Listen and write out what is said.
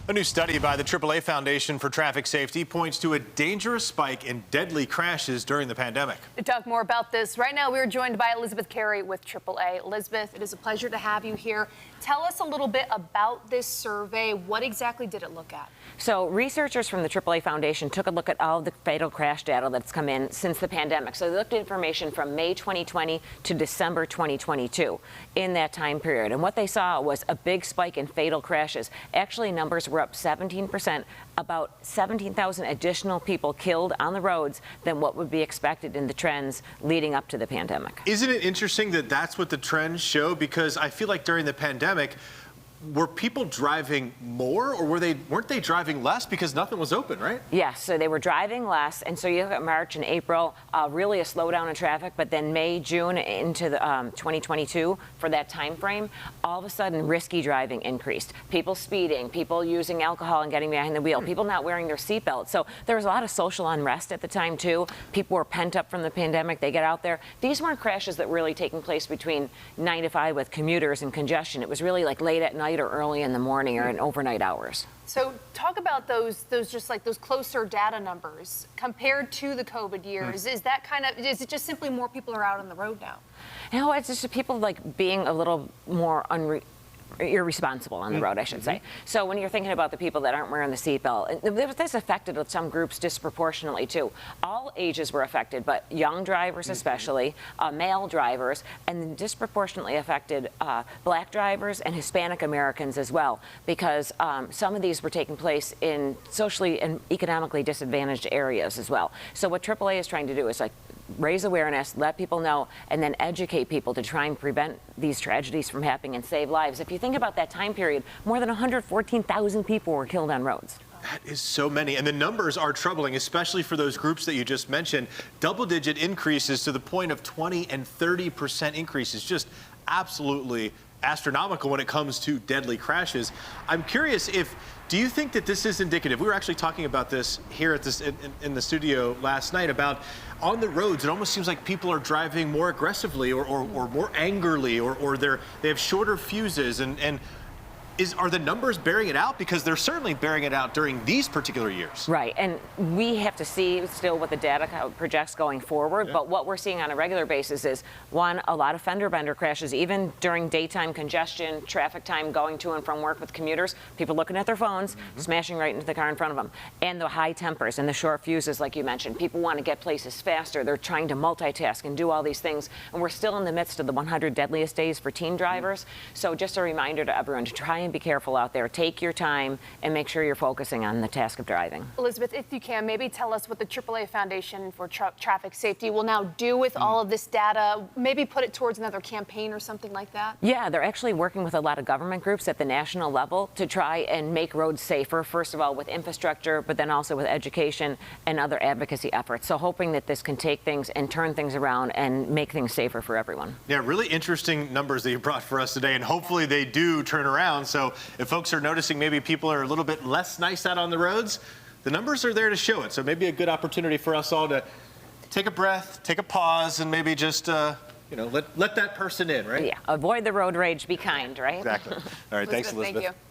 A new study by the AAA Foundation for Traffic Safety points to a dangerous spike in deadly crashes during the pandemic. To talk more about this, right now we're joined by Elizabeth Carey with AAA. Elizabeth, it is a pleasure to have you here. Tell us a little bit about this survey. What exactly did it look at? So researchers from the AAA Foundation took a look at all the fatal crash data that's come in since the pandemic. So they looked at information from May 2020 to December 2022 in that time period. And what they saw was a big spike in fatal crashes. Actually, numbers were up 17%, about 17,000 additional people killed on the roads than what would be expected in the trends leading up to the pandemic. Isn't it interesting that that's what the trends show? Because I feel like during the pandemic, were people driving more, or weren't they driving less because nothing was open, right? Yes, so they were driving less, and so you look at March and April, really a slowdown in traffic, but then May, June into the 2022 for that time frame, all of a sudden risky driving increased. People speeding, people using alcohol and getting behind the wheel, people not wearing their seatbelt. So there was a lot of social unrest at the time too. People were pent up from the pandemic. They get out there. These weren't crashes that were really taking place between 9 to 5 with commuters and congestion. It was really like late at night or early in the morning or in overnight hours. So talk about those closer data numbers compared to the COVID years. Is it just simply more people are out on the road now? No, it's just people like being a little more irresponsible on the road, I should say. So when you're thinking about the people that aren't wearing the seatbelt, this affected some groups disproportionately too. All ages were affected, but young drivers especially, male drivers, and disproportionately affected black drivers and Hispanic Americans as well, because some of these were taking place in socially and economically disadvantaged areas as well. So what AAA is trying to do is like raise awareness, let people know, and then educate people to try and prevent these tragedies from happening and save lives. If you think about that time period, more than 114,000 people were killed on roads. That is so many, and the numbers are troubling, especially for those groups that you just mentioned. Double-digit increases to the point of 20 and 30% increases, just absolutely astronomical when it comes to deadly crashes. I'm curious do you think that this is indicative? We were actually talking about this here at in the studio last night about on the roads. It almost seems like people are driving more aggressively or more angrily, or they have shorter fuses. Are the numbers bearing it out? Because they're certainly bearing it out during these particular years. Right, and we have to see still what the data projects going forward, but what we're seeing on a regular basis is, one, a lot of fender bender crashes, even during daytime congestion, traffic time going to and from work with commuters, people looking at their phones, smashing right into the car in front of them, and the high tempers and the short fuses, like you mentioned. People want to get places faster. They're trying to multitask and do all these things, and we're still in the midst of the 100 deadliest days for teen drivers. So just a reminder to everyone to try and be careful out there. Take your time and make sure you're focusing on the task of driving. Elizabeth, if you can, maybe tell us what the AAA Foundation for Traffic Safety will now do with all of this data. Maybe put it towards another campaign or something like that. Yeah, they're actually working with a lot of government groups at the national level to try and make roads safer, first of all with infrastructure, but then also with education and other advocacy efforts. So hoping that this can take things and turn things around and make things safer for everyone. Yeah, really interesting numbers that you brought for us today, and hopefully they do turn around. So if folks are noticing maybe people are a little bit less nice out on the roads, the numbers are there to show it. So maybe a good opportunity for us all to take a breath, take a pause, and maybe just, let that person in, right? Yeah, avoid the road rage, be kind, right? Exactly. All right, thanks, Elizabeth. Thank you.